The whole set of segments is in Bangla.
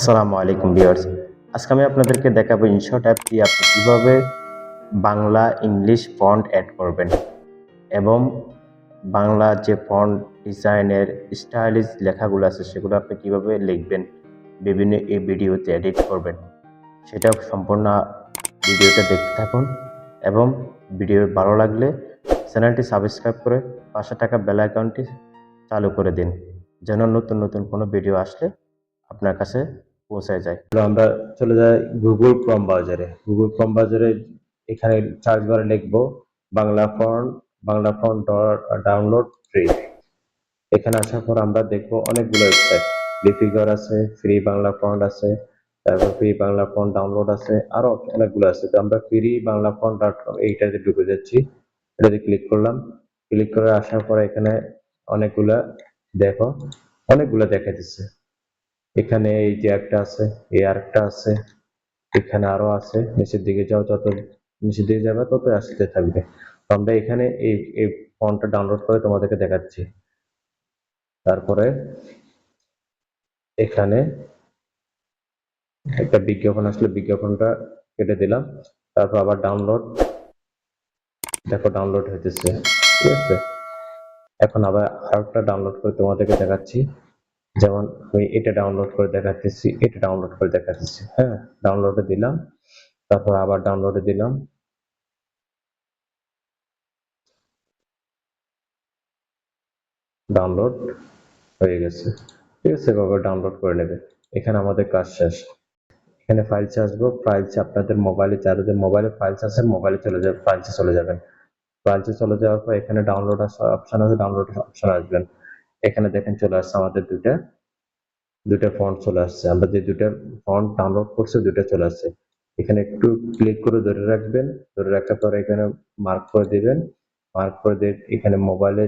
আসসালামু আলাইকুম ভিউয়ার্স। আজকে আমি আপনাদেরকে দেখাবো ইনশট অ্যাপ দিয়ে আপনি কিভাবে বাংলা ইংলিশ ফন্ট অ্যাড করবেন এবং বাংলা যে ফন্ট ডিজাইনের স্টাইলিশ লেখাগুলো আছে সেগুলো আপনি কিভাবে লিখবেন, বিভিন্ন এই ভিডিওতে এডিট করবেন, সেটা সম্পূর্ণ ভিডিওটা দেখতে থাকুন এবং ভিডিও ভালো লাগলে চ্যানেলটি সাবস্ক্রাইব করে পাশে থাকা বেল আইকনটি চালু করে দিন, যেন নতুন নতুন কোনো ভিডিও আসলে আপনার কাছে পৌঁছায় যায়। আমরা চলে যাই গুগল ক্রোম ব্রাউজারে। গুগল ক্রোম ব্রাউজারে এখানে সার্চ বারে লিখবো বাংলা ফন্ট ডাউনলোড ফ্রি। এখানে আসার পর আমরা দেখবো অনেকগুলো ওয়েবসাইট, লিপিকর আছে, ফ্রি বাংলা ফন্ট আছে, তারপর ফ্রি বাংলা ফন্ট ডাউনলোড আছে, আরো অনেকগুলো আছে। তো আমরা ফ্রি বাংলা ফন্ট .com এইটাতে ঢুকে যাচ্ছি, এটাতে ক্লিক করলাম। ক্লিক করে আসার পরে এখানে অনেকগুলা অনেকগুলা দেখা দিচ্ছে। এখানে এই যে একটা আছে, এই আরেকটা আছে, এখানে আরো আছে। নিচের দিকে যাও, যত নিচের দিকে যাবে তত আসতে থাকবে। তো আমরা এখানে এই ফন্টটা ডাউনলোড করে তোমাদেরকে দেখাচ্ছি। তারপরে এখানে একটা বিজ্ঞাপন আসলে বিজ্ঞাপনটা কেটে দিলাম। তারপর আবার ডাউনলোড হইতেছে, ঠিক আছে। এখন আবার আরেকটা ডাউনলোড করে তোমাদেরকে দেখাচ্ছি। যেমন আমি এটা ডাউনলোড করে দেখাচ্ছি, হ্যাঁ। ডাউনলোডে দিলাম, তারপর আবার ডাউনলোডে দিলাম, ডাউনলোড হয়ে গেছে, ঠিক আছে। এভাবে ডাউনলোড করে নেবে। এখানে আমাদের কাজ শেষ। এখানে ফাইলসে আসবো। ফাইলসে আপনাদের মোবাইলে, যাদের মোবাইলে ফাইলস আছে, মোবাইলে চলে যাবে, ফাইলসে চলে যাবেন। ফাইলসে চলে যাওয়ার পর এখানে ডাউনলোড অপশন আছে, ডাউনলোড অপশন আসবেন। এখানে দেখেন চলে আসছে আমাদের দুইটা ফন্ট চলে আসছে। আমরা যে দুইটা ফন্ট ডাউনলোড করছি দুইটা চলে আসছে। এখানে একটু ক্লিক করে ধরে রাখবেন। ধরে রাখার পর এখানে মার্ক করে দিবেন। মার্ক করে দিয়ে এখানে মোবাইলে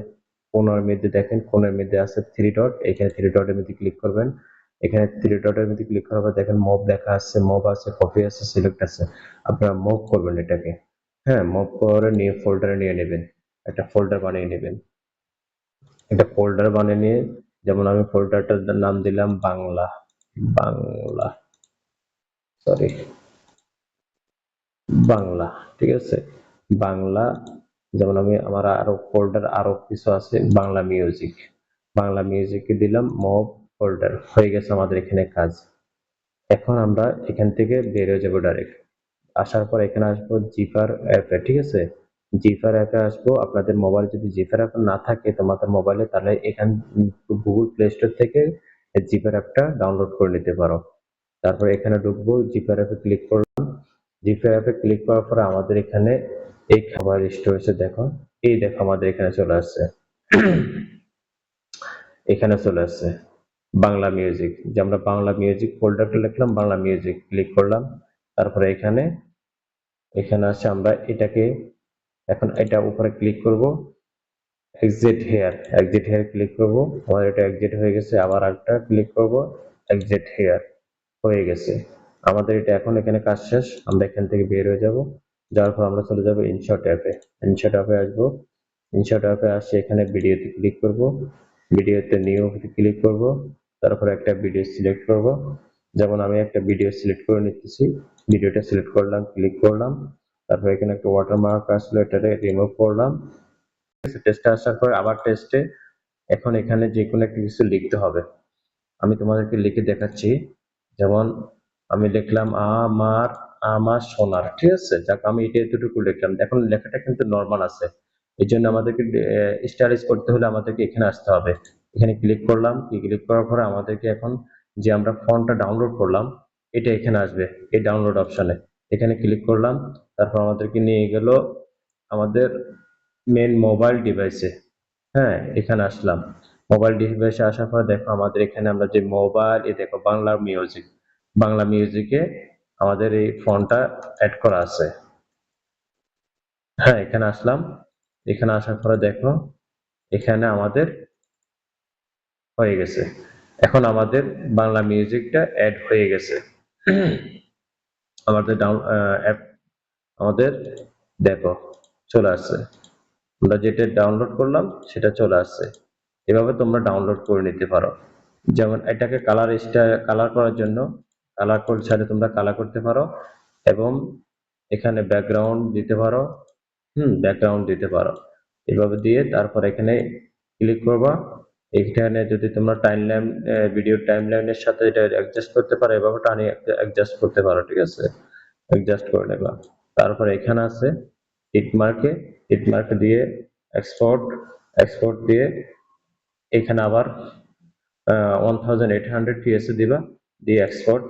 কোণের মধ্যে দেখেন, কোণের মধ্যে আছে থ্রি ডট। এখানে থ্রি ডটের মধ্যে ক্লিক করবেন। এখানে থ্রি ডটের মধ্যে ক্লিক করার পর দেখেন মুভ দেখা আছে, মুভ আছে, কপি আছে, সিলেক্ট আছে। আপনারা মুভ করবেন এটাকে, হ্যাঁ। মুভ করে নিয়ে ফোল্ডারে নিয়ে নেবেন, একটা ফোল্ডার বানিয়ে নেবেন। একটা ফোল্ডার বানিয়ে নিয়ে, যেমন আমি ফোল্ডারটার নাম দিলাম বাংলা সরি বাংলা, ঠিক আছে। বাংলা, যেমন আমি আমার আরো ফোল্ডার আরো কিছু আছে, বাংলা মিউজিকে দিলাম মুভ ফোল্ডার, হয়ে গেছে আমাদের এখানে কাজ। এখন আমরা এখান থেকে বের হয়ে যাবো ডাইরেক্ট। আসার পর এখানে আসবো জিফার অ্যাপে, ঠিক আছে। জিফার অ্যাপে আসবো। আপনাদের মোবাইল যদি জিফার অ্যাপ না থাকে তোমাদের মোবাইলে, তাহলে এখান গুগল প্লে স্টোর থেকে জিফার অ্যাপটা ডাউনলোড করে নিতে পারো। তারপর এখানে ঢুকবো, জিফার অ্যাপে ক্লিক করলাম। জিফার অ্যাপে ক্লিক করার পরে আমাদের এখানে এই খাবার স্টোরেজে দেখো, এই দেখো আমাদের এখানে চলে আসছে। এখানে চলে আসছে বাংলা মিউজিক, যে আমরা বাংলা মিউজিক ফোল্ডারটা লিখলাম, বাংলা মিউজিক ক্লিক করলাম। তারপরে এখানে আসছে, আমরা এটাকে এখন এটা উপরে ক্লিক করব, এক্সিট হেয়ার ক্লিক করব। আমার এটা এক্সিট হয়ে গেছে। আবার একটা ক্লিক করব, এক্সিট হেয়ার হয়ে গেছে আমাদের এটা। এখন এখানে কাজ শেষ। আমরা এখান থেকে বের হয়ে যাব। যাওয়ার পর আমরা চলে যাব ইনশট অ্যাপে। ইনশট অ্যাপে আসবো। ইনশট অ্যাপে আসে এখানে ভিডিওতে ক্লিক করব, ভিডিওতে নিউ ক্লিক করব। তারপর একটা ভিডিও সিলেক্ট করব। যেমন আমি একটা ভিডিও সিলেক্ট করে নিতেছি, ভিডিওটা সিলেক্ট করলাম, ক্লিক করলাম। তারপর এখানে একটা ওয়াটারমার্ক আসলো, এটাকে রিমুভ করলাম। টেস্টে আসার পর আবার টেস্টে, এখন এখানে যে কোনো একটা কিছু লিখতে হবে। আমি তোমাদেরকে লিখে দেখাচ্ছি। যেমন আমি লিখলাম আমার সোনার, ঠিক আছে। যাক, আমি এটা এতটুকু লিখলাম। এখন লেখাটা কিন্তু নর্মাল আছে, এই জন্য আমাদেরকে স্টাইলিশ করতে হলে আমাদেরকে এখানে আসতে হবে। এখানে ক্লিক করলাম। ক্লিক করার পরে আমাদেরকে এখন যে আমরা ফন্টটা ডাউনলোড করলাম এটা এখানে আসবে, এই ডাউনলোড অপশনে। এখানে ক্লিক করলাম। তারপর আমাদেরকে নিয়ে গেল আমাদের মেন মোবাইল ডিভাইসে, হ্যাঁ। এখানে আসলাম। মোবাইল ডিভাইসে আসার পর দেখো আমাদের এখানে আমরা যে মোবাইল, এই দেখো বাংলা মিউজিকে আমাদের এই ফন্টটা অ্যাড করা আছে, হ্যাঁ। এখানে আসলাম। এখানে আসার পরে দেখো এখানে আমাদের হয়ে গেছে। এখন আমাদের বাংলা মিউজিকটা অ্যাড হয়ে গেছে। আমাদের আমাদের দেখো চলে আসছে। আমরা যেটা ডাউনলোড করলাম সেটা চলে আসছে। এভাবে তোমরা ডাউনলোড করে নিতে পারো। যেমন এটাকে কালার করার জন্য কালার করতে চাইলে তোমরা কালার করতে পারো এবং এখানে ব্যাকগ্রাউন্ড দিতে পারো, ব্যাকগ্রাউন্ড দিতে পারো। এভাবে দিয়ে তারপর এখানে ক্লিক করবা। এখানে যদি তোমরা টাইমলাইন, ভিডিও টাইমলাইনের সাথে এটা অ্যাডজাস্ট করতে পারো, এভাবে টানি অ্যাডজাস্ট করতে পারো, ঠিক আছে? অ্যাডজাস্ট করে নেবা। তারপর এখানে আছে টিক মার্ক দিয়ে এক্সপোর্ট দিয়ে এখানে আবার 1800 ps দিবা, দিয়ে এক্সপোর্ট